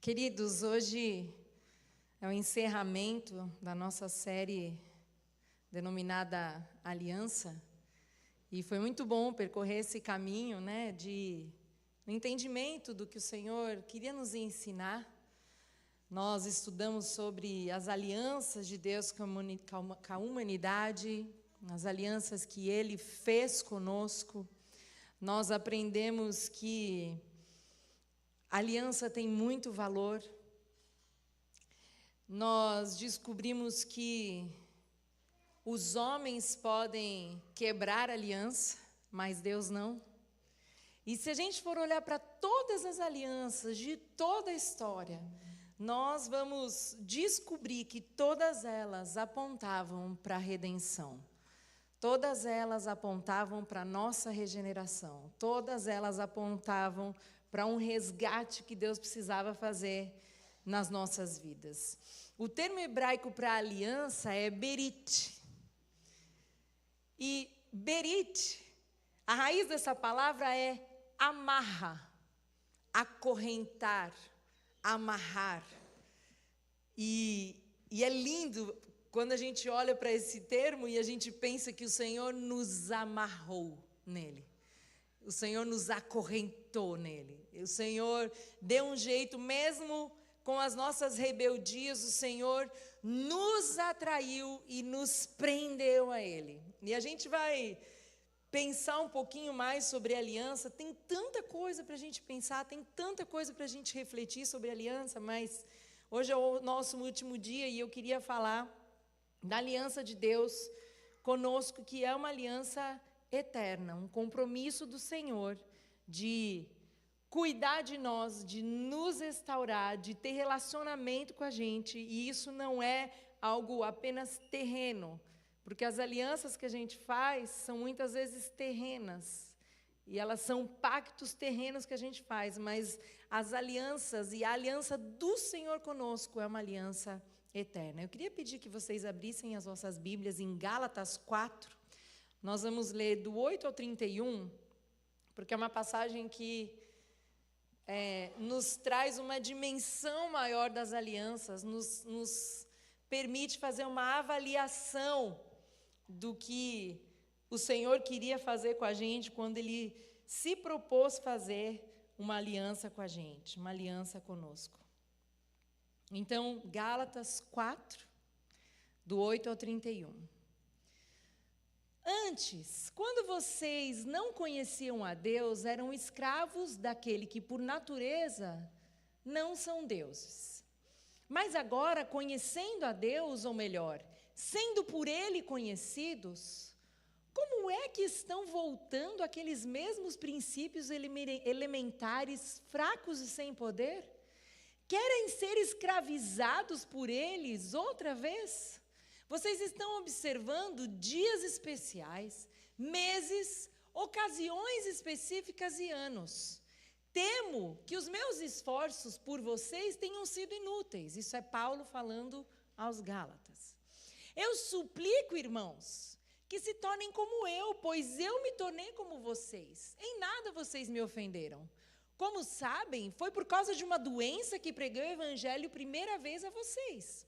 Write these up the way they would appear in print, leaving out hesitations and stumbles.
Queridos, hoje é o encerramento da nossa série denominada Aliança, e foi muito bom percorrer esse caminho, no entendimento do que o Senhor queria nos ensinar. Nós estudamos sobre as alianças de Deus com a humanidade, as alianças que Ele fez conosco. Nós aprendemos que a aliança tem muito valor. Nós descobrimos que os homens podem quebrar a aliança, mas Deus não. E se a gente for olhar para todas as alianças de toda a história, nós vamos descobrir que todas elas apontavam para a redenção. Todas elas apontavam para a nossa regeneração. Todas elas apontavam para um resgate que Deus precisava fazer nas nossas vidas. O termo hebraico para aliança é berit. E berit, a raiz dessa palavra é amarra, acorrentar, amarrar. E é lindo quando a gente olha para esse termo e a gente pensa que o Senhor nos amarrou nele. O Senhor nos acorrentou nele. O Senhor deu um jeito, mesmo com as nossas rebeldias, o Senhor nos atraiu e nos prendeu a Ele. E a gente vai pensar um pouquinho mais sobre a aliança. Tem tanta coisa para a gente pensar, tem tanta coisa para a gente refletir sobre a aliança, mas hoje é o nosso último dia e eu queria falar da aliança de Deus conosco, que é uma aliança eterna, um compromisso do Senhor de cuidar de nós, de nos restaurar, de ter relacionamento com a gente, e isso não é algo apenas terreno, porque as alianças que a gente faz são muitas vezes terrenas, e elas são pactos terrenos que a gente faz, mas as alianças e a aliança do Senhor conosco é uma aliança eterna. Eu queria pedir que vocês abrissem as vossas Bíblias em Gálatas 4, nós vamos ler do 8 ao 31, porque é uma passagem que nos traz uma dimensão maior das alianças, nos permite fazer uma avaliação do que o Senhor queria fazer com a gente quando Ele se propôs fazer uma aliança com a gente, uma aliança conosco. Então, Gálatas 4, do 8 ao 31. Antes, quando vocês não conheciam a Deus, eram escravos daquele que, por natureza, não são deuses. Mas agora, conhecendo a Deus, ou melhor, sendo por Ele conhecidos, como é que estão voltando aqueles mesmos princípios elementares, fracos e sem poder? Querem ser escravizados por eles outra vez? Vocês estão observando dias especiais, meses, ocasiões específicas e anos. Temo que os meus esforços por vocês tenham sido inúteis. Isso é Paulo falando aos Gálatas. Eu suplico, irmãos, que se tornem como eu, pois eu me tornei como vocês. Em nada vocês me ofenderam. Como sabem, foi por causa de uma doença que preguei o evangelho primeira vez a vocês.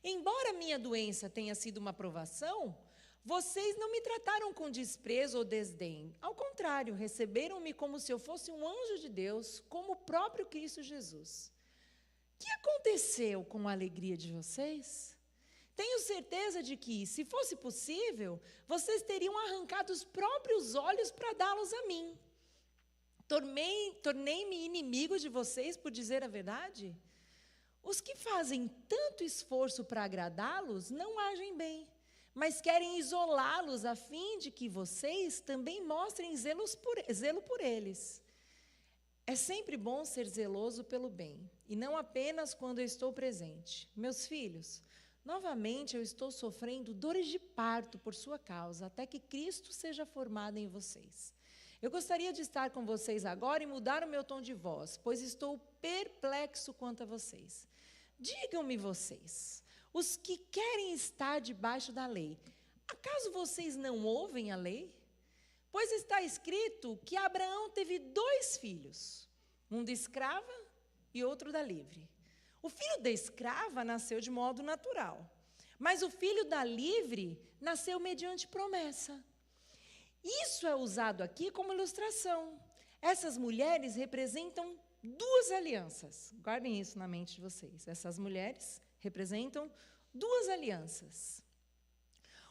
Embora minha doença tenha sido uma provação, vocês não me trataram com desprezo ou desdém. Ao contrário, receberam-me como se eu fosse um anjo de Deus, como o próprio Cristo Jesus. O que aconteceu com a alegria de vocês? Tenho certeza de que, se fosse possível, vocês teriam arrancado os próprios olhos para dá-los a mim. Tornei-me inimigo de vocês por dizer a verdade? Os que fazem tanto esforço para agradá-los não agem bem, mas querem isolá-los a fim de que vocês também mostrem zelo por eles. É sempre bom ser zeloso pelo bem, e não apenas quando eu estou presente. Meus filhos, novamente eu estou sofrendo dores de parto por sua causa, até que Cristo seja formado em vocês. Eu gostaria de estar com vocês agora e mudar o meu tom de voz, pois estou perplexo quanto a vocês. Digam-me vocês, os que querem estar debaixo da lei, acaso vocês não ouvem a lei? Pois está escrito que Abraão teve 2 filhos, um de escrava e outro da livre. O filho da escrava nasceu de modo natural, mas o filho da livre nasceu mediante promessa. Isso é usado aqui como ilustração. Essas mulheres representam duas alianças. Guardem isso na mente de vocês. Essas mulheres representam duas alianças.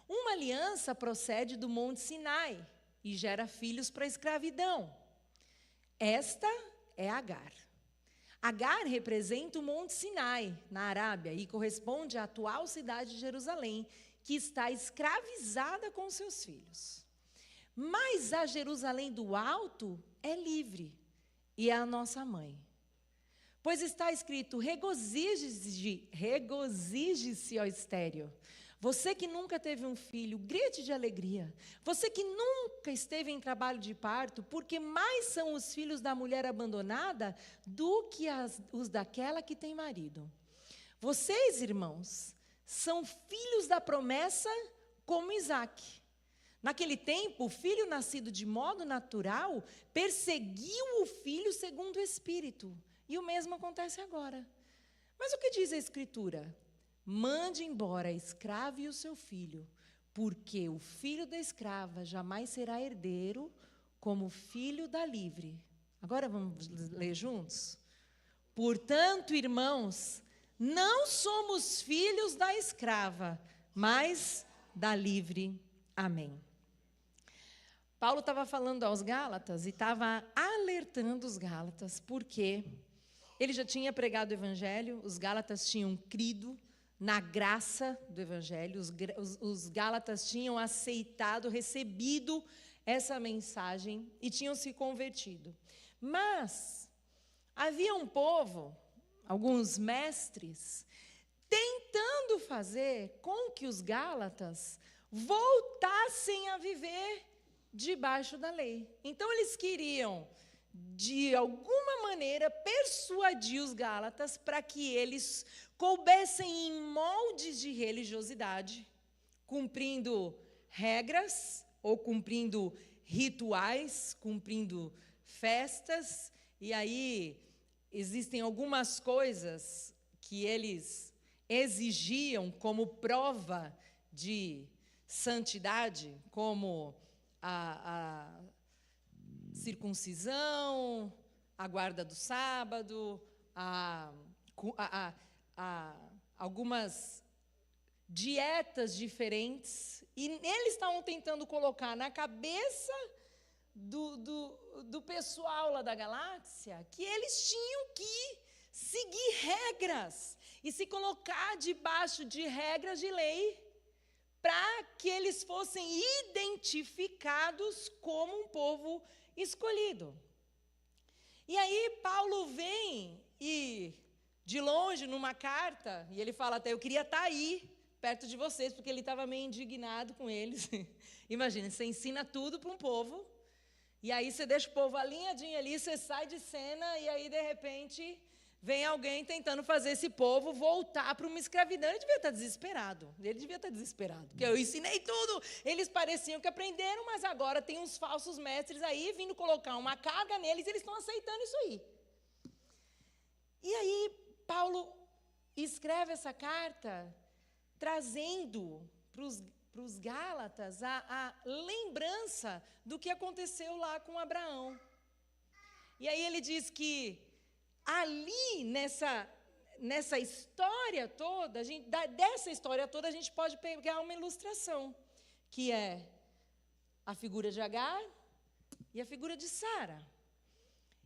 Uma aliança procede do Monte Sinai e gera filhos para a escravidão. Esta é Agar. Agar representa o Monte Sinai, na Arábia, e corresponde à atual cidade de Jerusalém, que está escravizada com seus filhos. Mas a Jerusalém do alto é livre e é a nossa mãe. Pois está escrito, regozije-se, ó estéril. Você que nunca teve um filho, grite de alegria. Você que nunca esteve em trabalho de parto, porque mais são os filhos da mulher abandonada do que os daquela que tem marido. Vocês, irmãos, são filhos da promessa como Isaque. Naquele tempo, o filho nascido de modo natural perseguiu o filho segundo o Espírito. E o mesmo acontece agora. Mas o que diz a Escritura? Mande embora a escrava e o seu filho, porque o filho da escrava jamais será herdeiro como o filho da livre. Agora vamos ler juntos? Portanto, irmãos, não somos filhos da escrava, mas da livre. Amém. Paulo estava falando aos Gálatas e estava alertando os Gálatas, porque ele já tinha pregado o Evangelho, os Gálatas tinham crido na graça do Evangelho, os Gálatas tinham aceitado, recebido essa mensagem e tinham se convertido. Mas havia um povo, alguns mestres, tentando fazer com que os Gálatas voltassem a viver debaixo da lei. Então eles queriam, de alguma maneira, persuadir os Gálatas para que eles coubessem em moldes de religiosidade, cumprindo regras ou cumprindo rituais, cumprindo festas. E aí existem algumas coisas que eles exigiam como prova de santidade, como a circuncisão, a guarda do sábado, algumas dietas diferentes, e eles estavam tentando colocar na cabeça do pessoal lá da galáxia que eles tinham que seguir regras e se colocar debaixo de regras de lei para que eles fossem identificados como um povo escolhido. E aí Paulo vem e, de longe, numa carta, e ele fala até, eu queria estar aí, perto de vocês, porque ele estava meio indignado com eles. Imagina, você ensina tudo para um povo, e aí você deixa o povo alinhadinho ali, você sai de cena, e aí, de repente, vem alguém tentando fazer esse povo voltar para uma escravidão. Ele devia estar desesperado. Porque eu ensinei tudo. Eles pareciam que aprenderam, mas agora tem uns falsos mestres aí vindo colocar uma carga neles e eles estão aceitando isso aí. E aí, Paulo escreve essa carta trazendo para os Gálatas a lembrança do que aconteceu lá com Abraão. E aí ele diz que ali, nessa história toda, dessa história toda, a gente pode pegar uma ilustração, que é a figura de Agar e a figura de Sara.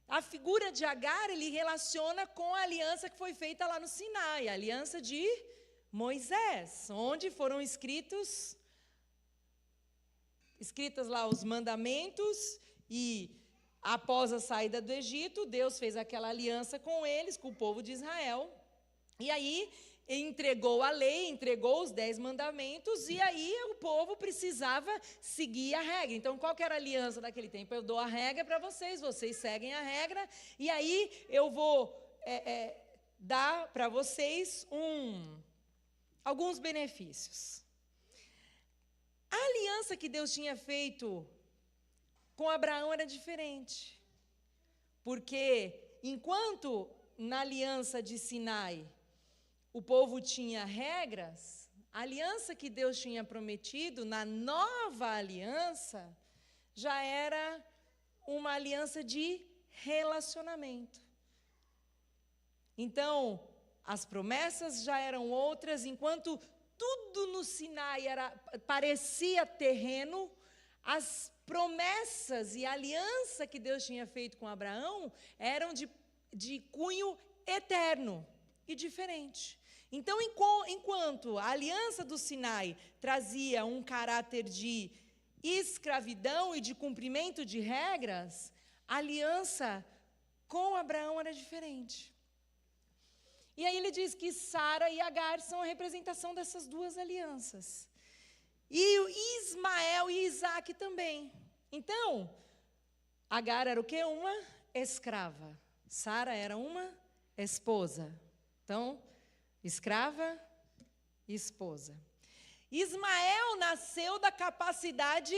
A figura de Agar, ele relaciona com a aliança que foi feita lá no Sinai, a aliança de Moisés, onde foram escritas lá os mandamentos, e após a saída do Egito, Deus fez aquela aliança com eles, com o povo de Israel. E aí entregou a lei, entregou os 10 mandamentos, e aí o povo precisava seguir a regra. Então, qual que era a aliança daquele tempo? Eu dou a regra para vocês, vocês seguem a regra, e aí eu vou dar para vocês alguns benefícios. A aliança que Deus tinha feito com Abraão era diferente, porque enquanto na aliança de Sinai o povo tinha regras, a aliança que Deus tinha prometido na nova aliança já era uma aliança de relacionamento. Então, as promessas já eram outras, enquanto tudo no Sinai parecia terreno, as promessas e a aliança que Deus tinha feito com Abraão eram de cunho eterno e diferente. Então, enquanto a aliança do Sinai trazia um caráter de escravidão e de cumprimento de regras, a aliança com Abraão era diferente. E aí ele diz que Sara e Agar são a representação dessas duas alianças. E Ismael e Isaac também. Então, Agar era o quê? Uma escrava. Sara era uma esposa. Então, escrava e esposa. Ismael nasceu da capacidade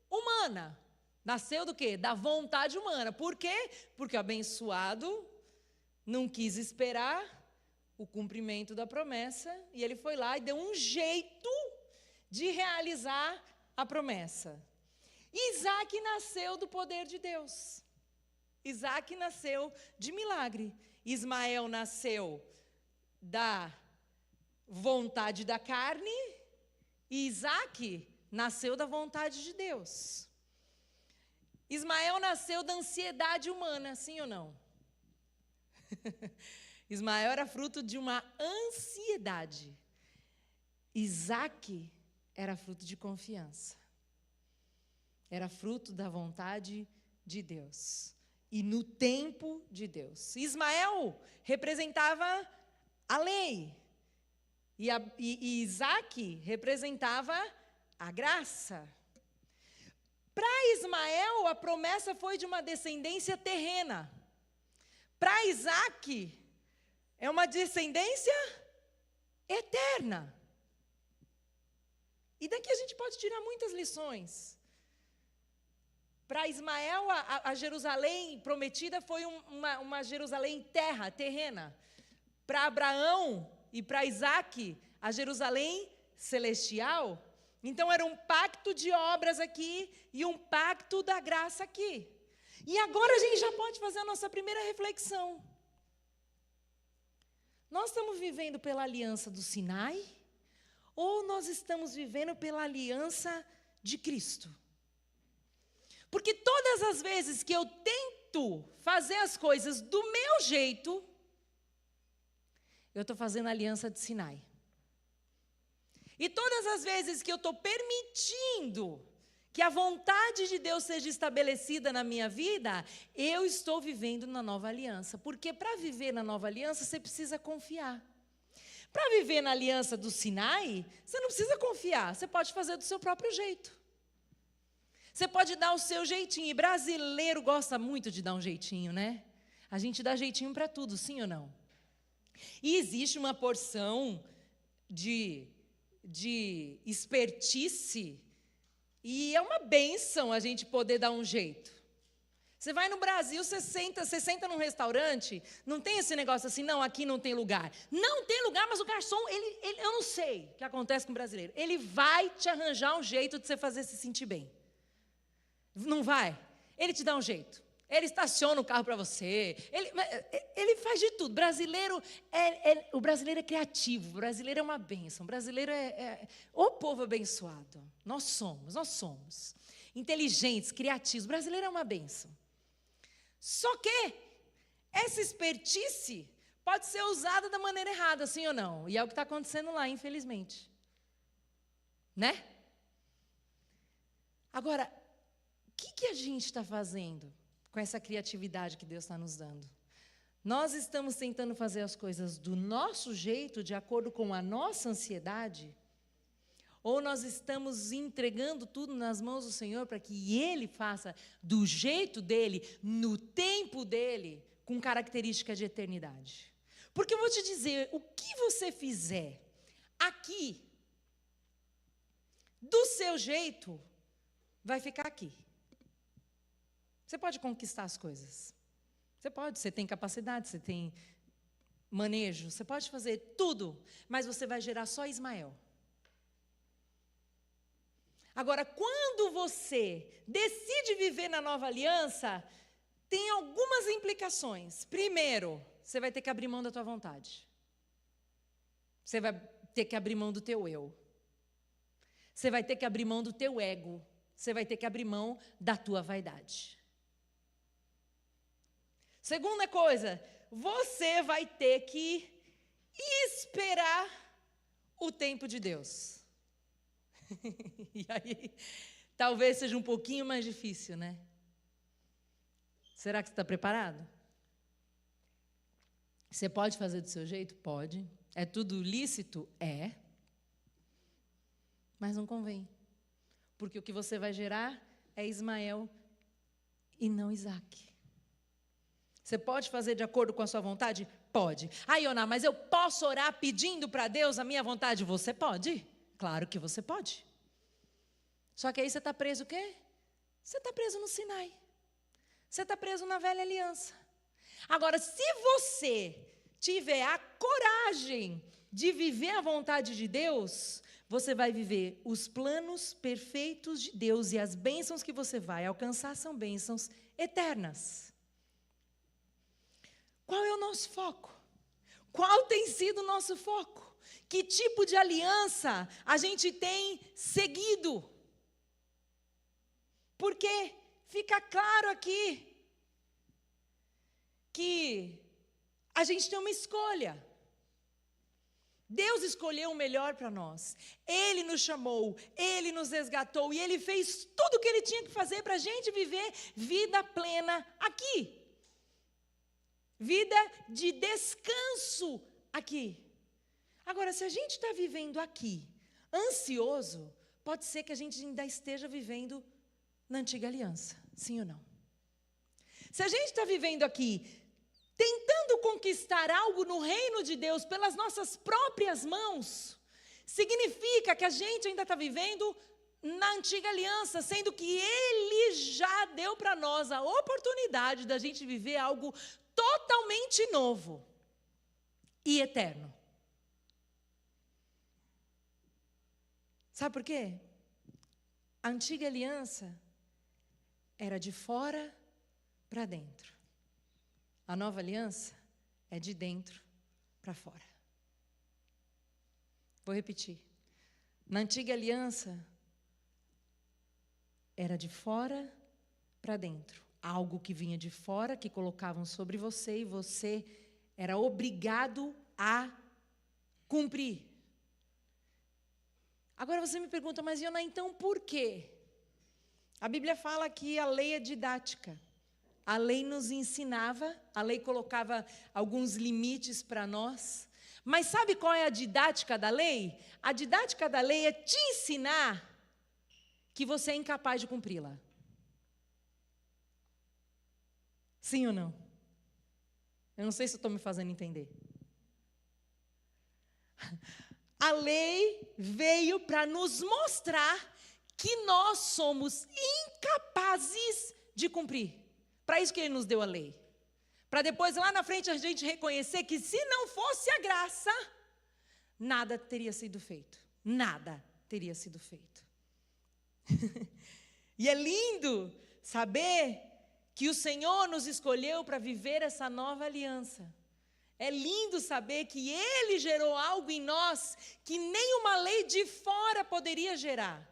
humana. Nasceu do quê? Da vontade humana. Por quê? Porque o abençoado não quis esperar o cumprimento da promessa e ele foi lá e deu um jeito de realizar a promessa. Isaac nasceu do poder de Deus. Isaac nasceu de milagre. Ismael nasceu da vontade da carne e Isaac nasceu da vontade de Deus. Ismael nasceu da ansiedade humana, sim ou não? Ismael era fruto de uma ansiedade. Isaac era fruto de confiança. Era fruto da vontade de Deus. E no tempo de Deus. Ismael representava a lei. E Isaac representava a graça. Para Ismael, a promessa foi de uma descendência terrena. Para Isaac, é uma descendência eterna. E daqui a gente pode tirar muitas lições. Para Ismael, a Jerusalém prometida foi uma Jerusalém terrena. Para Abraão e para Isaac, a Jerusalém celestial. Então, era um pacto de obras aqui e um pacto da graça aqui. E agora a gente já pode fazer a nossa primeira reflexão. Nós estamos vivendo pela aliança do Sinai ou nós estamos vivendo pela aliança de Cristo? Porque todas as vezes que eu tento fazer as coisas do meu jeito, eu estou fazendo a aliança de Sinai. E todas as vezes que eu estou permitindo que a vontade de Deus seja estabelecida na minha vida, eu estou vivendo na nova aliança. Porque para viver na nova aliança, você precisa confiar. Para viver na aliança do Sinai, você não precisa confiar, você pode fazer do seu próprio jeito. Você pode dar o seu jeitinho, e brasileiro gosta muito de dar um jeitinho, né? A gente dá jeitinho para tudo, sim ou não? E existe uma porção de expertise, e é uma bênção a gente poder dar um jeito. Você vai no Brasil, você senta num restaurante, não tem esse negócio assim, não, aqui não tem lugar. Não tem lugar, mas o garçom, eu não sei o que acontece com o brasileiro. Ele vai te arranjar um jeito de você fazer se sentir bem. Não vai? Ele te dá um jeito. Ele estaciona o carro para você. Ele faz de tudo. O brasileiro é criativo. O brasileiro é uma bênção. O brasileiro é o povo abençoado. Nós somos. Inteligentes, criativos. O brasileiro é uma bênção. Só que essa expertise pode ser usada da maneira errada, sim ou não? E é o que está acontecendo lá, infelizmente. Né? Agora, o que a gente está fazendo com essa criatividade que Deus está nos dando? Nós estamos tentando fazer as coisas do nosso jeito, de acordo com a nossa ansiedade? Ou nós estamos entregando tudo nas mãos do Senhor para que Ele faça do jeito dEle, no tempo dEle, com característica de eternidade? Porque eu vou te dizer, o que você fizer aqui, do seu jeito, vai ficar aqui. Você pode conquistar as coisas, Você pode, você tem capacidade, você tem manejo, você pode fazer tudo, mas você vai gerar só Ismael. Agora, quando você decide viver na nova aliança, tem algumas implicações. Primeiro, você vai ter que abrir mão da tua vontade. Você vai ter que abrir mão do teu eu. Você vai ter que abrir mão do teu ego. Você vai ter que abrir mão da tua vaidade. Segunda coisa, você vai ter que esperar o tempo de Deus. E aí, talvez seja um pouquinho mais difícil, né? Será que você está preparado? Você pode fazer do seu jeito? Pode. É tudo lícito? É. Mas não convém. Porque o que você vai gerar é Ismael e não Isaque. Você pode fazer de acordo com a sua vontade? Pode. Ioná, mas eu posso orar pedindo para Deus a minha vontade? Você pode. Claro que você pode. Só que aí você está preso o quê? Você está preso no Sinai. Você está preso na velha aliança. Agora, se você tiver a coragem de viver a vontade de Deus, você vai viver os planos perfeitos de Deus, e as bênçãos que você vai alcançar são bênçãos eternas. Qual é o nosso foco? Qual tem sido o nosso foco? Que tipo de aliança a gente tem seguido? Porque fica claro aqui que a gente tem uma escolha. Deus escolheu o melhor para nós. Ele nos chamou, Ele nos resgatou e Ele fez tudo o que Ele tinha que fazer para a gente viver vida plena aqui. Vida de descanso aqui. Agora, se a gente está vivendo aqui, ansioso, pode ser que a gente ainda esteja vivendo na antiga aliança, sim ou não? Se a gente está vivendo aqui, tentando conquistar algo no reino de Deus pelas nossas próprias mãos, significa que a gente ainda está vivendo na antiga aliança, sendo que Ele já deu para nós a oportunidade da gente viver algo totalmente novo e eterno. Sabe por quê? A antiga aliança era de fora para dentro. A nova aliança é de dentro para fora. Vou repetir. Na antiga aliança era de fora para dentro. Algo que vinha de fora, que colocavam sobre você, e você era obrigado a cumprir. Agora você me pergunta, mas Ioná, então por quê? A Bíblia fala que a lei é didática. A lei nos ensinava, a lei colocava alguns limites para nós. Mas sabe qual é a didática da lei? A didática da lei é te ensinar que você é incapaz de cumpri-la. Sim ou não? Eu não sei se eu estou me fazendo entender. A lei veio para nos mostrar que nós somos incapazes de cumprir. Para isso que Ele nos deu a lei. Para depois, lá na frente, a gente reconhecer que se não fosse a graça, nada teria sido feito. Nada teria sido feito. E é lindo saber que o Senhor nos escolheu para viver essa nova aliança. É lindo saber que Ele gerou algo em nós que nenhuma lei de fora poderia gerar.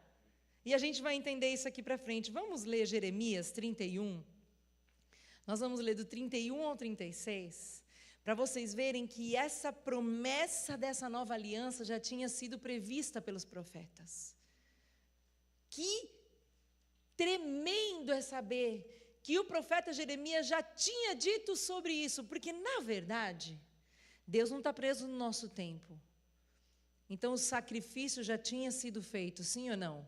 E a gente vai entender isso aqui para frente. Vamos ler Jeremias 31. Nós vamos ler do 31 ao 36, para vocês verem que essa promessa dessa nova aliança já tinha sido prevista pelos profetas. Que tremendo é saber que o profeta Jeremias já tinha dito sobre isso, porque, na verdade, Deus não está preso no nosso tempo. Então, o sacrifício já tinha sido feito, sim ou não?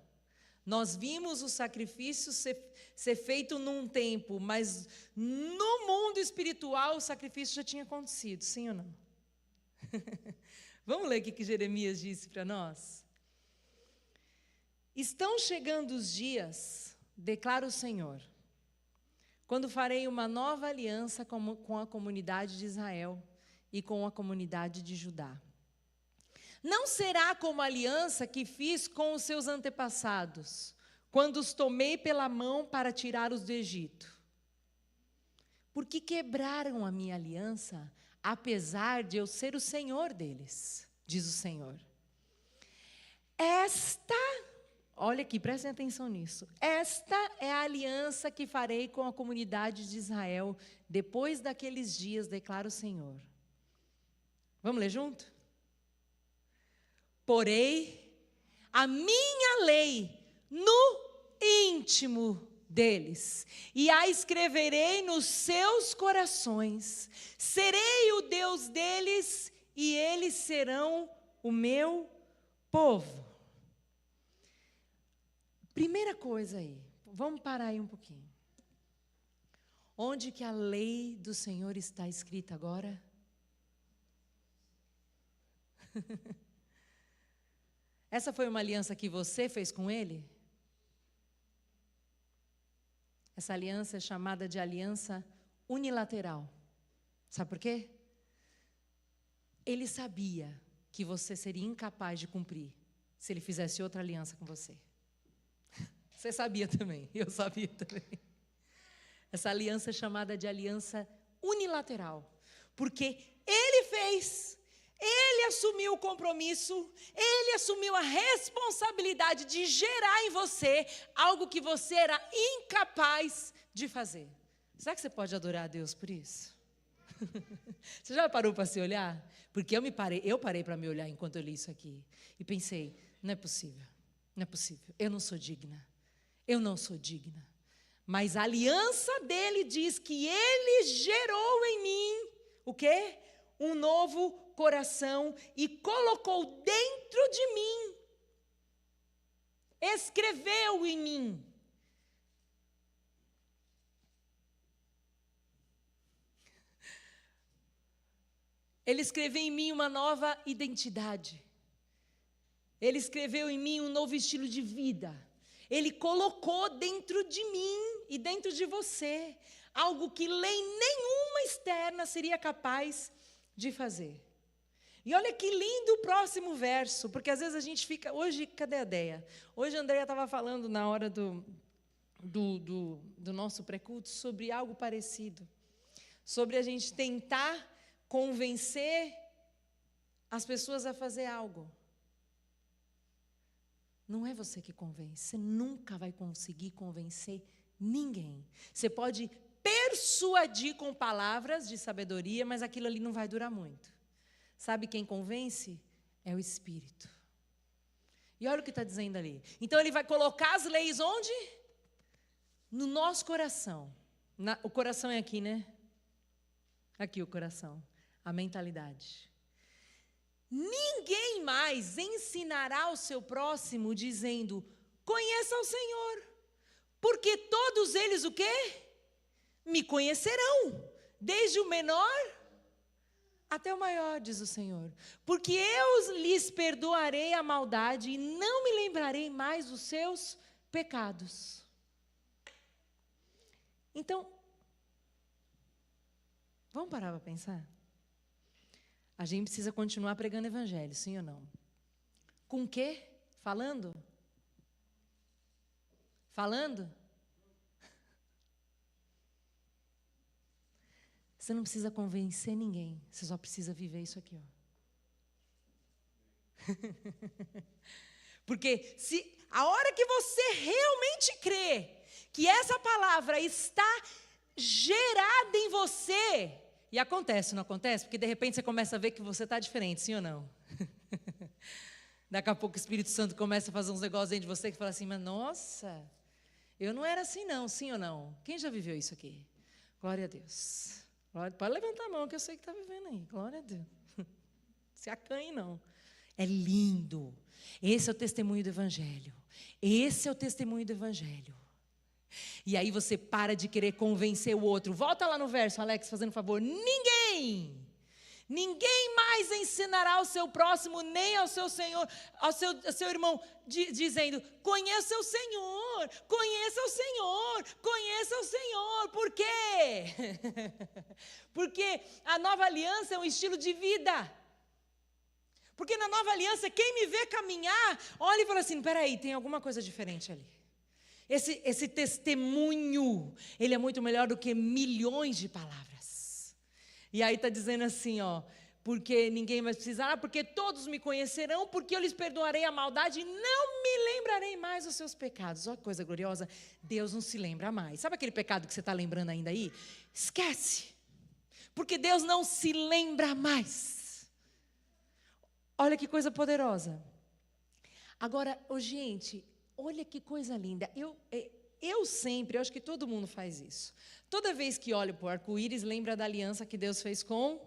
Nós vimos o sacrifício ser feito num tempo, mas no mundo espiritual o sacrifício já tinha acontecido, sim ou não? Vamos ler o que Jeremias disse para nós? Estão chegando os dias, declara o Senhor, quando farei uma nova aliança com a comunidade de Israel e com a comunidade de Judá. Não será como a aliança que fiz com os seus antepassados, quando os tomei pela mão para tirá-los do Egito. Porque quebraram a minha aliança, apesar de eu ser o Senhor deles, diz o Senhor. Olha aqui, prestem atenção nisso. Esta é a aliança que farei com a comunidade de Israel, depois daqueles dias, declara o Senhor. Vamos ler junto? Porei a minha lei no íntimo deles, e a escreverei nos seus corações. Serei o Deus deles, e eles serão o meu povo. Primeira coisa aí, vamos parar aí um pouquinho. Onde que a lei do Senhor está escrita agora? Essa foi uma aliança que você fez com ele? Essa aliança é chamada de aliança unilateral. Sabe por quê? Ele sabia que você seria incapaz de cumprir se ele fizesse outra aliança com você. Você sabia também, eu sabia também. Essa aliança é chamada de aliança unilateral, porque ele fez, ele assumiu o compromisso, ele assumiu a responsabilidade de gerar em você algo que você era incapaz de fazer. Será que você pode adorar a Deus por isso? Você já parou para se olhar? Porque eu parei para me olhar enquanto eu li isso aqui e pensei, não é possível, eu não sou digna. Eu não sou digna, mas a aliança dele diz que ele gerou em mim, o quê? Um novo coração e colocou dentro de mim, escreveu em mim. Ele escreveu em mim uma nova identidade, ele escreveu em mim um novo estilo de vida. Ele colocou dentro de mim e dentro de você algo que lei nenhuma externa seria capaz de fazer. E olha que lindo o próximo verso, porque às vezes a gente fica... Hoje, cadê a Deia? Hoje a Andréia estava falando na hora do nosso pré-culto sobre algo parecido. Sobre a gente tentar convencer as pessoas a fazer algo. Não é você que convence, você nunca vai conseguir convencer ninguém. Você pode persuadir com palavras de sabedoria, mas aquilo ali não vai durar muito. Sabe quem convence? É o Espírito. E olha o que está dizendo ali. Então ele vai colocar as leis onde? No nosso coração. O coração é aqui, né? Aqui o coração, a mentalidade. Ninguém mais ensinará ao seu próximo dizendo, conheça o Senhor, porque todos eles o quê? Me conhecerão, desde o menor até o maior, diz o Senhor. Porque eu lhes perdoarei a maldade e não me lembrarei mais dos seus pecados. Então, vamos parar para pensar? A gente precisa continuar pregando o evangelho, sim ou não? Com o quê? Falando? Falando? Você não precisa convencer ninguém, você só precisa viver isso aqui, ó. Porque se a hora que você realmente crê que essa palavra está gerada em você, e acontece, não acontece? Porque de repente você começa a ver que você está diferente, sim ou não? Daqui a pouco o Espírito Santo começa a fazer uns negócios dentro de você que fala assim, mas nossa, eu não era assim não, sim ou não? Quem já viveu isso aqui? Glória a Deus. Pode levantar a mão que eu sei que está vivendo aí. Glória a Deus. Se acanhe não. É lindo. Esse é o testemunho do Evangelho. Esse é o testemunho do Evangelho. E aí você para de querer convencer o outro. Volta lá no verso, Alex, fazendo favor. Ninguém Ninguém mais ensinará ao seu próximo, nem ao seu senhor, ao seu irmão, dizendo: conheça o Senhor, conheça o Senhor, conheça o Senhor. Por quê? Porque a nova aliança é um estilo de vida. Porque na nova aliança, quem me vê caminhar, olha e fala assim: peraí, tem alguma coisa diferente ali. Esse testemunho, ele é muito melhor do que milhões de palavras. E aí está dizendo assim, ó, porque ninguém vai precisar, porque todos me conhecerão, porque eu lhes perdoarei a maldade e não me lembrarei mais dos seus pecados. Olha que coisa gloriosa, Deus não se lembra mais. Sabe aquele pecado que você está lembrando ainda aí? Esquece, porque Deus não se lembra mais. Olha que coisa poderosa. Agora, gente, olha que coisa linda. Eu sempre, eu acho que todo mundo faz isso. Toda vez que olho para o arco-íris, lembra da aliança que Deus fez com...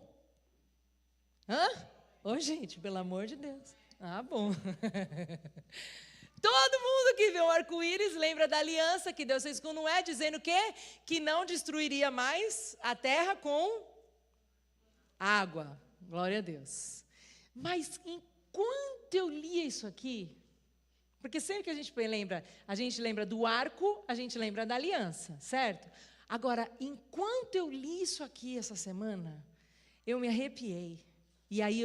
gente, pelo amor de Deus. Bom. Todo mundo que vê o arco-íris lembra da aliança que Deus fez com Noé, dizendo o quê? Que não destruiria mais a terra com água. Glória a Deus. Mas enquanto eu lia isso aqui, porque sempre que a gente lembra do arco, a gente lembra da aliança, certo? Agora, enquanto eu li isso aqui essa semana, eu me arrepiei. E aí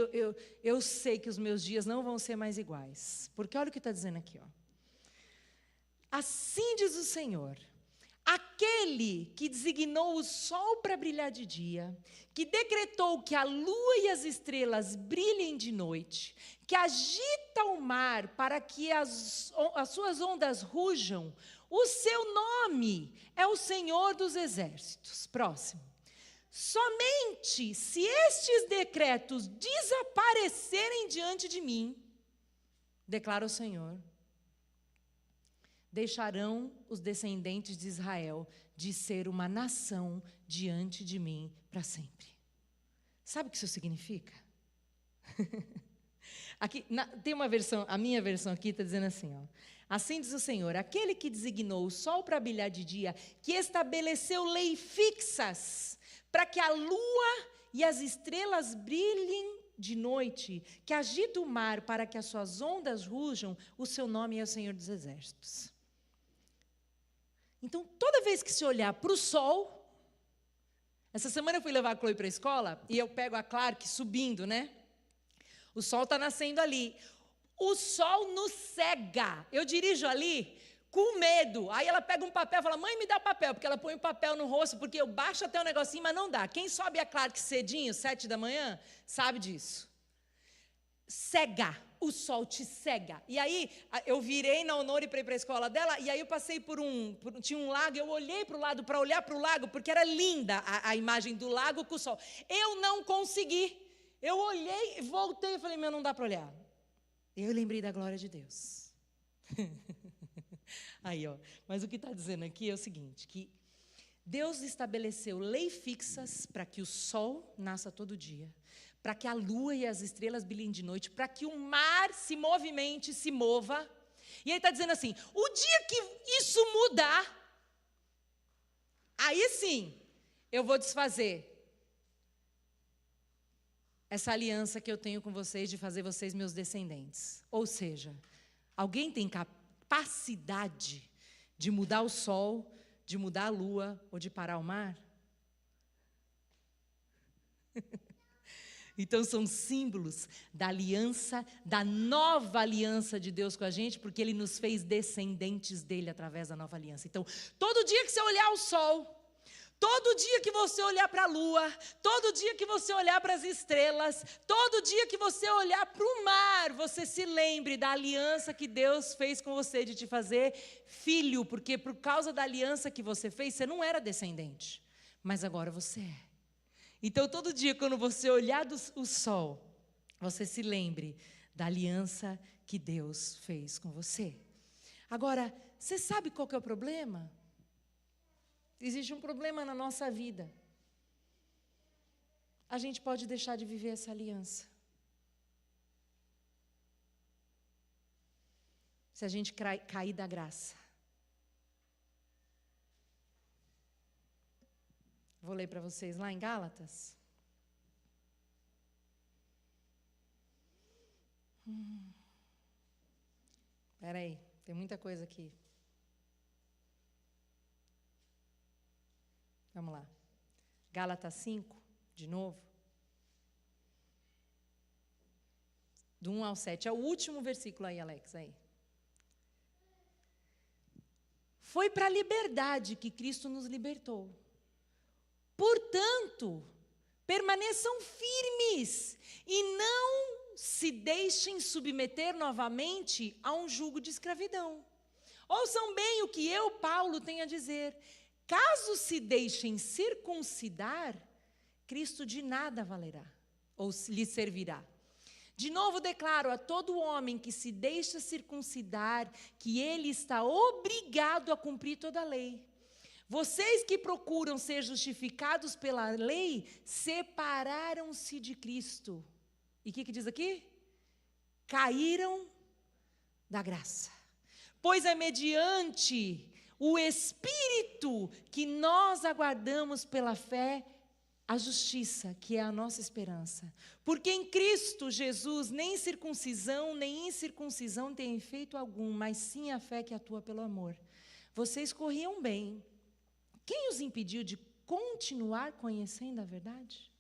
eu sei que os meus dias não vão ser mais iguais. Porque olha o que está dizendo aqui, ó. Assim diz o Senhor, aquele que designou o sol para brilhar de dia, que decretou que a lua e as estrelas brilhem de noite, que agita o mar para que as suas ondas rujam, o seu nome é o Senhor dos Exércitos. Próximo. Somente se estes decretos desaparecerem diante de mim, declara o Senhor, deixarão os descendentes de Israel de ser uma nação diante de mim para sempre. Sabe o que isso significa? Aqui, tem uma versão, a minha versão aqui está dizendo assim, ó. Assim diz o Senhor, aquele que designou o sol para brilhar de dia, que estabeleceu leis fixas, para que a lua e as estrelas brilhem de noite, que agita o mar para que as suas ondas rujam, o seu nome é o Senhor dos Exércitos. Então, toda vez que você olhar para o sol, essa semana eu fui levar a Chloe para a escola, e eu pego a Clark subindo, né? O sol está nascendo ali. O sol nos cega. Eu dirijo ali com medo. Aí ela pega um papel e fala, mãe, me dá papel, porque ela põe o papel no rosto, porque eu baixo até o negocinho, mas não dá. Quem sobe a Clark cedinho, 7 da manhã, sabe disso. Cega. O sol te cega. E aí, eu virei na Honor e para ir para a escola dela, e aí eu passei tinha um lago, eu olhei para o lado, para olhar para o lago, porque era linda a imagem do lago com o sol. Eu não consegui. Eu olhei, voltei e falei, não dá para olhar. Eu lembrei da glória de Deus. Aí, ó. Mas o que está dizendo aqui é o seguinte, que Deus estabeleceu leis fixas para que o sol nasça todo dia, para que a lua e as estrelas brilhem de noite, para que o mar se movimente, se mova. E aí está dizendo assim, o dia que isso mudar, aí sim, eu vou desfazer essa aliança que eu tenho com vocês de fazer vocês meus descendentes. Ou seja, alguém tem capacidade de mudar o sol, de mudar a lua ou de parar o mar? Então são símbolos da aliança, da nova aliança de Deus com a gente, porque Ele nos fez descendentes dEle através da nova aliança. Então, todo dia que você olhar o sol, todo dia que você olhar para a lua, todo dia que você olhar para as estrelas, todo dia que você olhar para o mar, você se lembre da aliança que Deus fez com você de te fazer filho, porque por causa da aliança que você fez, você não era descendente, mas agora você é. Então, todo dia, quando você olhar o sol, você se lembre da aliança que Deus fez com você. Agora, você sabe qual que é o problema? Existe um problema na nossa vida. A gente pode deixar de viver essa aliança. Se a gente cair da graça. Vou ler para vocês lá em Gálatas. Espera aí, tem muita coisa aqui. Vamos lá. Gálatas 5, de novo. Do 1 ao 7. É o último versículo aí, Alex. Aí. Foi para a liberdade que Cristo nos libertou. Portanto, permaneçam firmes e não se deixem submeter novamente a um jugo de escravidão. Ouçam bem o que eu, Paulo, tenho a dizer. Caso se deixem circuncidar, Cristo de nada valerá, ou lhe servirá. De novo declaro a todo homem que se deixa circuncidar, que ele está obrigado a cumprir toda a lei. Vocês que procuram ser justificados pela lei, separaram-se de Cristo. E o que diz aqui? Caíram da graça. Pois é mediante o Espírito que nós aguardamos pela fé a justiça, que é a nossa esperança. Porque em Cristo Jesus nem circuncisão nem incircuncisão tem efeito algum, mas sim a fé que atua pelo amor. Vocês corriam bem. Quem os impediu de continuar conhecendo a verdade?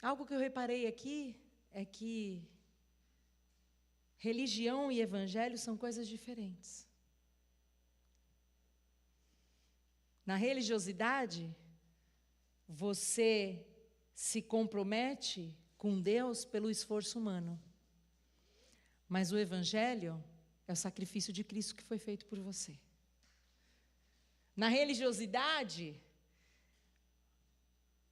Algo que eu reparei aqui é que religião e evangelho são coisas diferentes. Na religiosidade, você se compromete com Deus pelo esforço humano. Mas o evangelho é o sacrifício de Cristo que foi feito por você. Na religiosidade,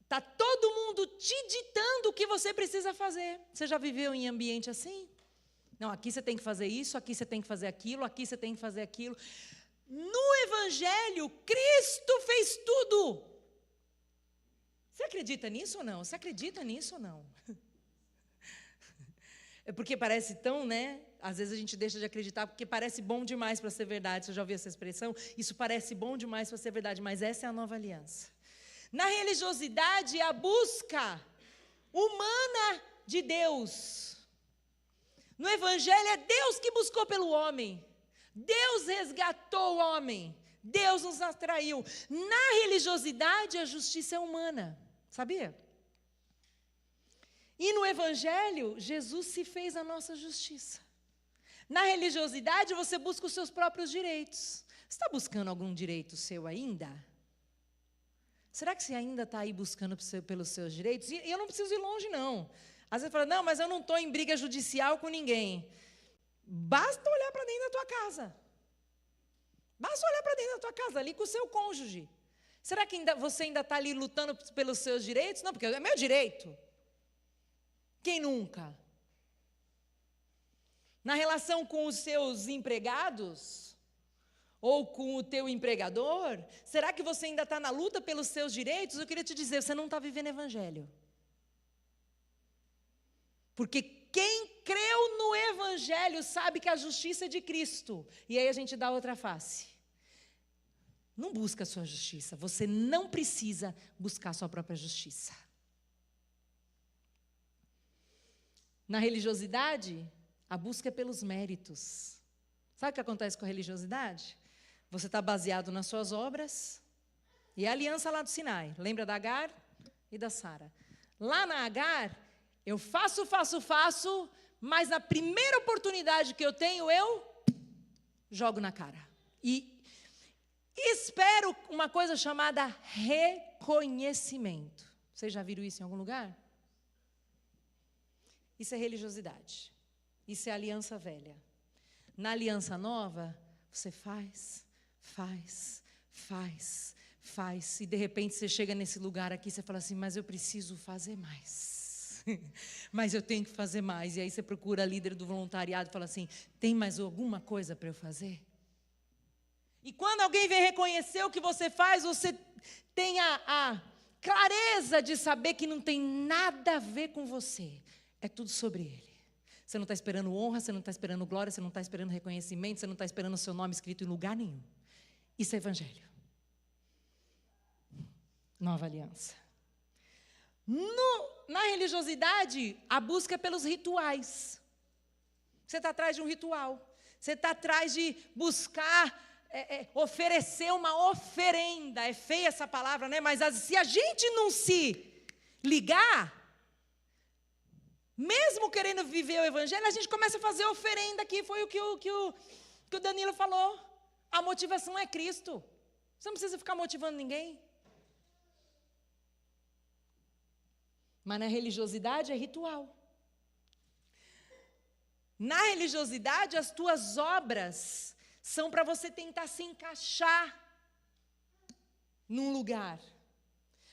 está todo mundo te ditando o que você precisa fazer. Você já viveu em ambiente assim? Não, aqui você tem que fazer isso, aqui você tem que fazer aquilo, aqui você tem que fazer aquilo. No Evangelho, Cristo fez tudo. Você acredita nisso ou não? Você acredita nisso ou não? É porque parece tão, né? Às vezes a gente deixa de acreditar porque parece bom demais para ser verdade. Você já ouviu essa expressão? Isso parece bom demais para ser verdade, mas essa é a nova aliança. Na religiosidade, a busca humana de Deus. No Evangelho é Deus que buscou pelo homem. Deus resgatou o homem. Deus nos atraiu. Na religiosidade, a justiça é humana. Sabia? E no Evangelho, Jesus se fez a nossa justiça. Na religiosidade, você busca os seus próprios direitos. Você está buscando algum direito seu ainda? Será que você ainda está aí buscando pelos seus direitos? E eu não preciso ir longe, não. Às vezes você fala, não, mas eu não estou em briga judicial com ninguém. Basta olhar para dentro da tua casa. Basta olhar para dentro da tua casa, ali com o seu cônjuge. Será que você ainda está ali lutando pelos seus direitos? Não, porque é meu direito. Quem nunca? Na relação com os seus empregados? Ou com o teu empregador? Será que você ainda está na luta pelos seus direitos? Eu queria te dizer, você não está vivendo evangelho. Porque quem creu no evangelho sabe que a justiça é de Cristo. E aí a gente dá outra face. Não busca a sua justiça. Você não precisa buscar a sua própria justiça. Na religiosidade, a busca é pelos méritos. Sabe o que acontece com a religiosidade? Você está baseado nas suas obras. E a aliança lá do Sinai. Lembra da Agar e da Sara? Lá na Agar, eu faço, mas na primeira oportunidade que eu tenho, eu jogo na cara. E espero uma coisa chamada reconhecimento. Vocês já viram isso em algum lugar? Isso é religiosidade. Isso é aliança velha. Na aliança nova, você faz. E de repente você chega nesse lugar aqui e você fala assim, mas eu preciso fazer mais. Mas eu tenho que fazer mais. E aí você procura a líder do voluntariado e fala assim, tem mais alguma coisa para eu fazer? E quando alguém vem reconhecer o que você faz, você tem a clareza de saber que não tem nada a ver com você. É tudo sobre ele. Você não está esperando honra, você não está esperando glória, você não está esperando reconhecimento, você não está esperando o seu nome escrito em lugar nenhum. Isso é evangelho. Nova aliança. No na religiosidade, a busca é pelos rituais. Você está atrás de um ritual. Você está atrás de buscar, oferecer uma oferenda. É feia essa palavra, né? Mas se a gente não se ligar, mesmo querendo viver o evangelho, a gente começa a fazer oferenda aqui. Foi o que o Danilo falou. A motivação é Cristo. Você não precisa ficar motivando ninguém. Mas na religiosidade é ritual. Na religiosidade, as tuas obras são para você tentar se encaixar num lugar,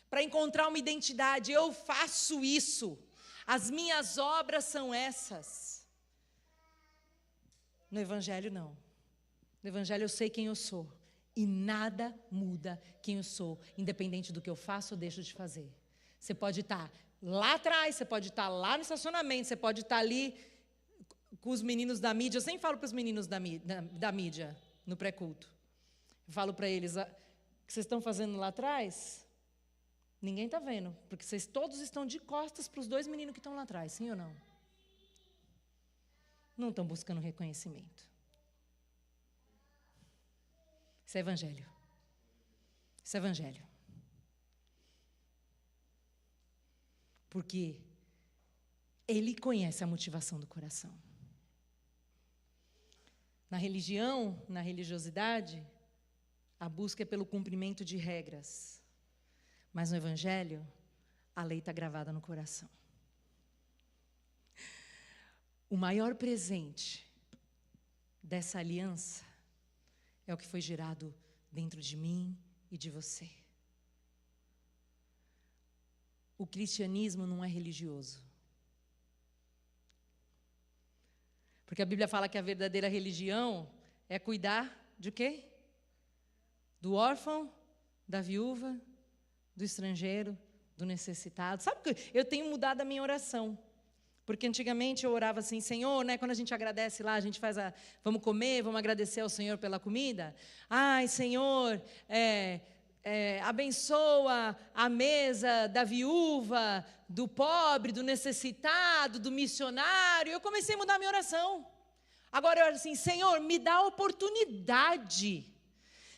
para encontrar uma identidade. Eu faço isso, as minhas obras são essas. No Evangelho, não. No Evangelho, eu sei quem eu sou, e nada muda quem eu sou, independente do que eu faço ou deixo de fazer. Você pode estar lá atrás, você pode estar lá no estacionamento, você pode estar ali com os meninos da mídia. Eu sempre falo para os meninos da mídia, no pré-culto. Eu falo para eles, o que vocês estão fazendo lá atrás, ninguém está vendo, porque vocês todos estão de costas para os 2 meninos que estão lá atrás, sim ou não? Não estão buscando reconhecimento. Isso é evangelho. Isso é evangelho. Porque ele conhece a motivação do coração. Na religião, na religiosidade, a busca é pelo cumprimento de regras. Mas no Evangelho, a lei está gravada no coração. O maior presente dessa aliança é o que foi gerado dentro de mim e de você. O cristianismo não é religioso. Porque a Bíblia fala que a verdadeira religião é cuidar de quê? Do órfão, da viúva, do estrangeiro, do necessitado. Sabe que eu tenho mudado a minha oração? Porque antigamente eu orava assim, Senhor, né, quando a gente agradece lá, a gente faz vamos comer, vamos agradecer ao Senhor pela comida. Ai, Senhor, abençoa a mesa da viúva, do pobre, do necessitado, do missionário. Eu comecei a mudar a minha oração. Agora eu oro assim, Senhor, me dá a oportunidade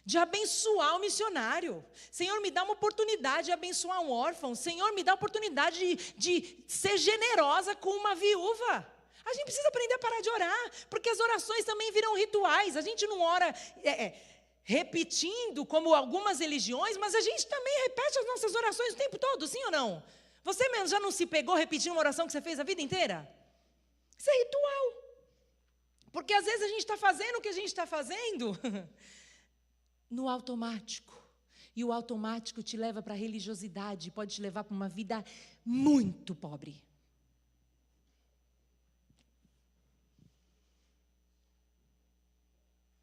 de abençoar o missionário. Senhor, me dá uma oportunidade de abençoar um órfão. Senhor, me dá a oportunidade de ser generosa com uma viúva. A gente precisa aprender a parar de orar, porque as orações também viram rituais. A gente não ora repetindo como algumas religiões, mas a gente também repete as nossas orações o tempo todo, sim ou não? Você mesmo já não se pegou repetindo uma oração que você fez a vida inteira? Isso é ritual. Porque às vezes a gente está fazendo o que a gente está fazendo no automático. E o automático te leva para a religiosidade, pode te levar para uma vida muito pobre.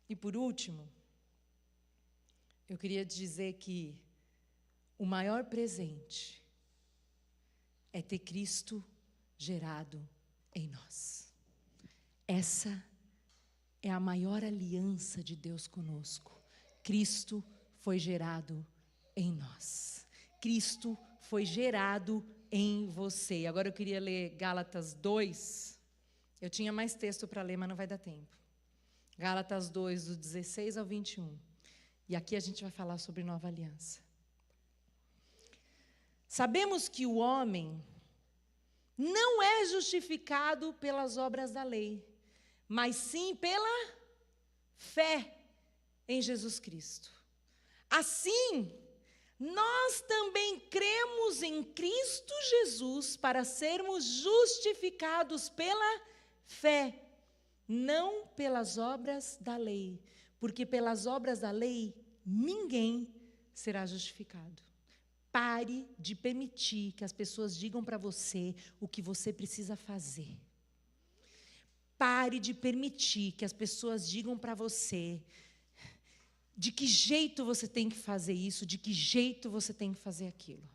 E por último, eu queria dizer que o maior presente é ter Cristo gerado em nós. Essa é a maior aliança de Deus conosco. Cristo foi gerado em nós. Cristo foi gerado em você. Agora eu queria ler Gálatas 2. Eu tinha mais texto para ler, mas não vai dar tempo. Gálatas 2, do 16 ao 21. E aqui a gente vai falar sobre nova aliança. Sabemos que o homem não é justificado pelas obras da lei, mas sim pela fé em Jesus Cristo. Assim, nós também cremos em Cristo Jesus para sermos justificados pela fé, não pelas obras da lei, porque pelas obras da lei ninguém será justificado. Pare de permitir que as pessoas digam para você o que você precisa fazer. Pare de permitir que as pessoas digam para você de que jeito você tem que fazer isso, de que jeito você tem que fazer aquilo.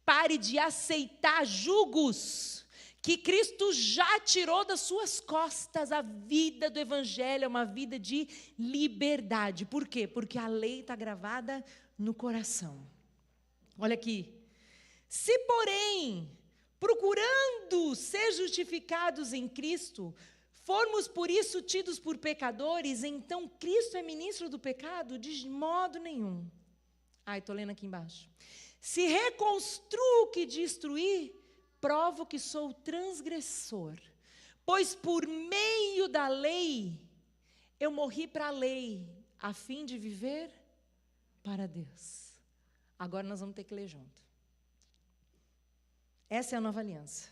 Pare de aceitar julgos que Cristo já tirou das suas costas. A vida do Evangelho é uma vida de liberdade. Por quê? Porque a lei está gravada no coração. Olha aqui. Se, porém, procurando ser justificados em Cristo, formos por isso tidos por pecadores, então Cristo é ministro do pecado? De modo nenhum. Estou lendo aqui embaixo. Se reconstruo o que destruí, provo que sou transgressor. Pois por meio da lei, eu morri para a lei, a fim de viver para Deus. Agora nós vamos ter que ler junto. Essa é a nova aliança.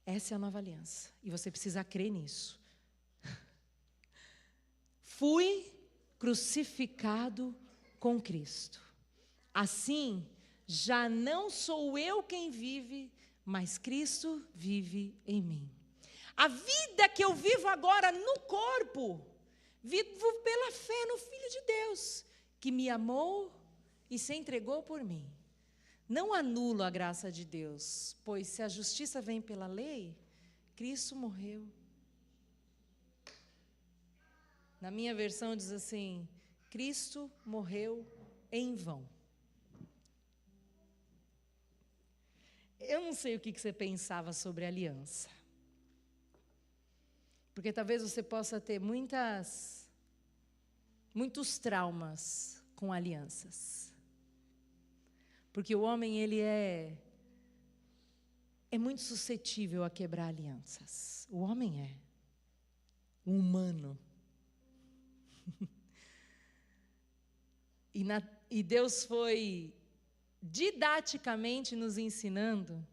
Essa é a nova aliança. E você precisa crer nisso. Fui crucificado com Cristo. Assim, já não sou eu quem vive, mas Cristo vive em mim. A vida que eu vivo agora no corpo, vivo pela fé no Filho de Deus, que me amou e se entregou por mim. Não anulo a graça de Deus, pois se a justiça vem pela lei, Cristo morreu. Na minha versão diz assim: Cristo morreu em vão. Eu não sei o que você pensava sobre aliança. Porque talvez você possa ter muitos traumas com alianças. Porque o homem, ele é muito suscetível a quebrar alianças. O homem é. O humano. E Deus foi didaticamente nos ensinando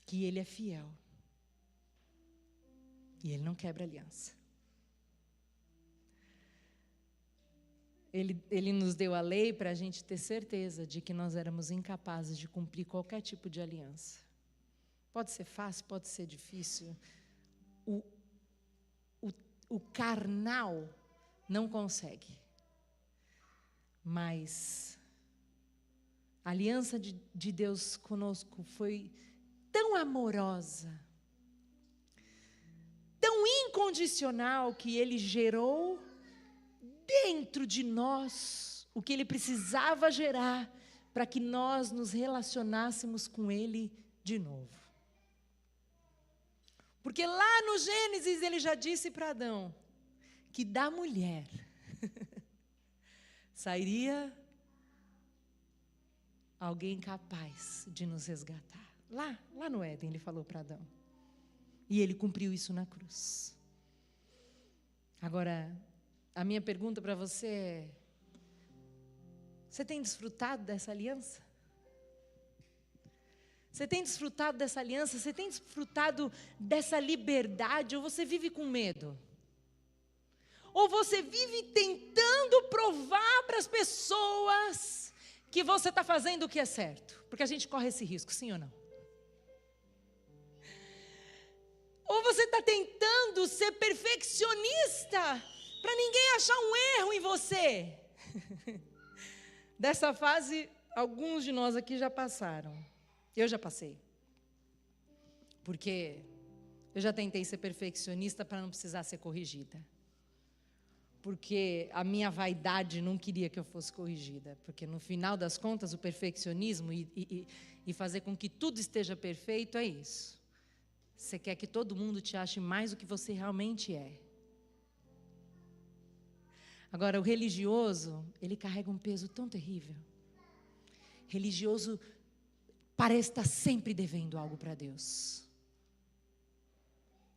que Ele é fiel. E Ele não quebra aliança. Ele nos deu a lei para a gente ter certeza de que nós éramos incapazes de cumprir qualquer tipo de aliança. Pode ser fácil, pode ser difícil. O carnal não consegue. Mas a aliança de Deus conosco foi tão amorosa, tão incondicional, que Ele gerou dentro de nós o que Ele precisava gerar para que nós nos relacionássemos com Ele de novo. Porque lá no Gênesis Ele já disse para Adão que da mulher sairia alguém capaz de nos resgatar. Lá no Éden Ele falou para Adão. E Ele cumpriu isso na cruz. Agora, a minha pergunta para você é: você tem desfrutado dessa aliança? Você tem desfrutado dessa aliança? Você tem desfrutado dessa liberdade? Ou você vive com medo? Ou você vive tentando provar para as pessoas que você está fazendo o que é certo? Porque a gente corre esse risco, sim ou não? Ou você está tentando ser perfeccionista para ninguém achar um erro em você? Dessa fase, alguns de nós aqui já passaram. Eu já passei. Porque eu já tentei ser perfeccionista para não precisar ser corrigida. Porque a minha vaidade não queria que eu fosse corrigida. Porque no final das contas, o perfeccionismo e fazer com que tudo esteja perfeito é isso. Você quer que todo mundo te ache mais do que você realmente é. Agora, o religioso, ele carrega um peso tão terrível. Religioso parece estar sempre devendo algo para Deus.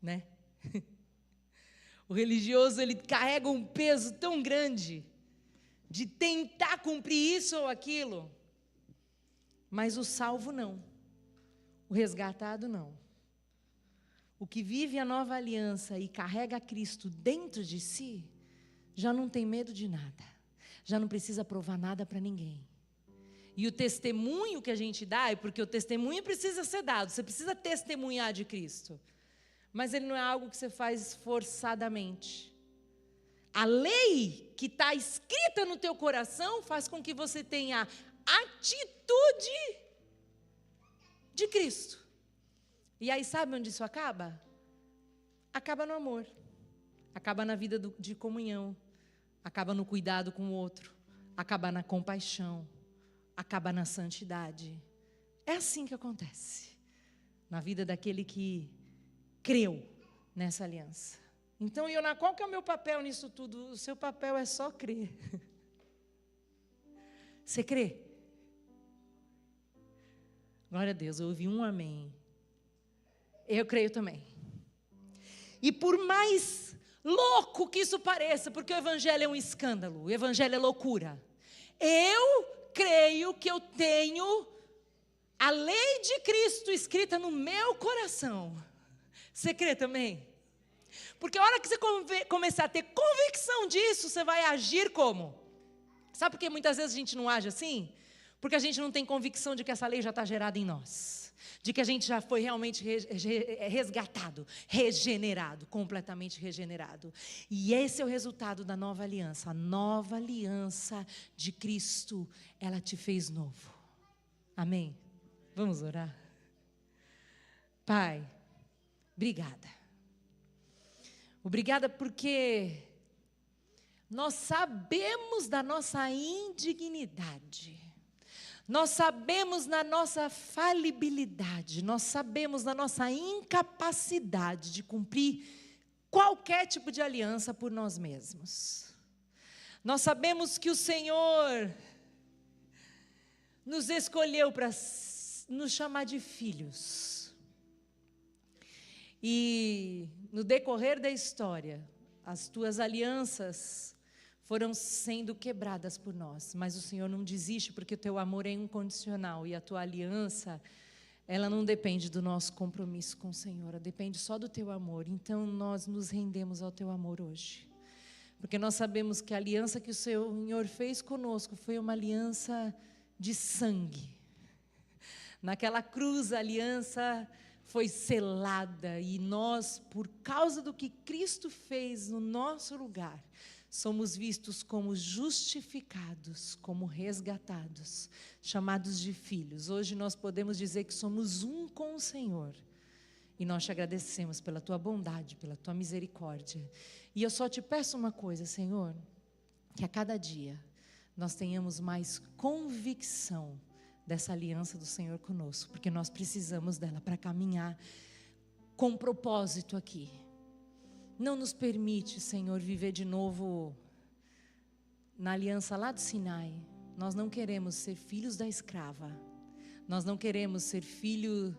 Né? O religioso, ele carrega um peso tão grande de tentar cumprir isso ou aquilo. Mas o salvo não. O resgatado não. O que vive a nova aliança e carrega Cristo dentro de si, já não tem medo de nada. Já não precisa provar nada para ninguém. E o testemunho que a gente dá, é porque o testemunho precisa ser dado. Você precisa testemunhar de Cristo. Mas ele não é algo que você faz forçadamente. A lei que está escrita no teu coração faz com que você tenha atitude de Cristo. E aí sabe onde isso acaba? Acaba no amor. Acaba na vida de comunhão. Acaba no cuidado com o outro. Acaba na compaixão. Acaba na santidade. É assim que acontece na vida daquele que creu nessa aliança. Então, Ioná, qual que é o meu papel nisso tudo? O seu papel é só crer. Você crê? Glória a Deus, eu ouvi um amém. Eu creio também. E por mais louco que isso pareça, porque o evangelho é um escândalo, o evangelho é loucura. Eu creio que eu tenho a lei de Cristo escrita no meu coração. Você crê também? Porque a hora que você começar a ter convicção disso, você vai agir como? Sabe por que muitas vezes a gente não age assim? Porque a gente não tem convicção de que essa lei já está gerada em nós. De que a gente já foi realmente resgatado, regenerado, completamente regenerado. E esse é o resultado da nova aliança. A nova aliança de Cristo, ela te fez novo. Amém? Vamos orar? Pai, obrigada. Obrigada porque nós sabemos da nossa indignidade. Nós sabemos da nossa falibilidade, nós sabemos da nossa incapacidade de cumprir qualquer tipo de aliança por nós mesmos. Nós sabemos que o Senhor nos escolheu para nos chamar de filhos. E no decorrer da história, as tuas alianças foram sendo quebradas por nós, mas o Senhor não desiste porque o teu amor é incondicional e a tua aliança, ela não depende do nosso compromisso com o Senhor, ela depende só do teu amor. Então nós nos rendemos ao teu amor hoje, porque nós sabemos que a aliança que o Senhor fez conosco foi uma aliança de sangue. Naquela cruz a aliança foi selada e nós, por causa do que Cristo fez no nosso lugar, somos vistos como justificados, como resgatados, chamados de filhos. Hoje nós podemos dizer que somos um com o Senhor. E nós te agradecemos pela tua bondade, pela tua misericórdia. E eu só te peço uma coisa, Senhor, que a cada dia nós tenhamos mais convicção dessa aliança do Senhor conosco, porque nós precisamos dela para caminhar com propósito aqui. Não nos permite, Senhor, viver de novo na aliança lá do Sinai. Nós não queremos ser filhos da escrava. Nós não queremos ser filho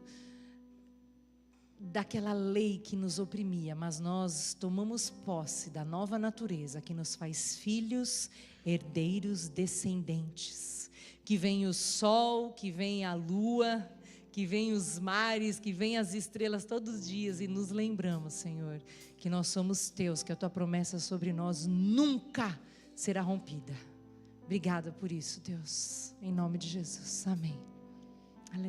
daquela lei que nos oprimia, mas nós tomamos posse da nova natureza que nos faz filhos, herdeiros, descendentes. Que vem o sol, que vem a lua, que vem os mares, que vem as estrelas todos os dias e nos lembramos, Senhor, que nós somos teus, que a tua promessa sobre nós nunca será rompida. Obrigada por isso, Deus, em nome de Jesus, amém.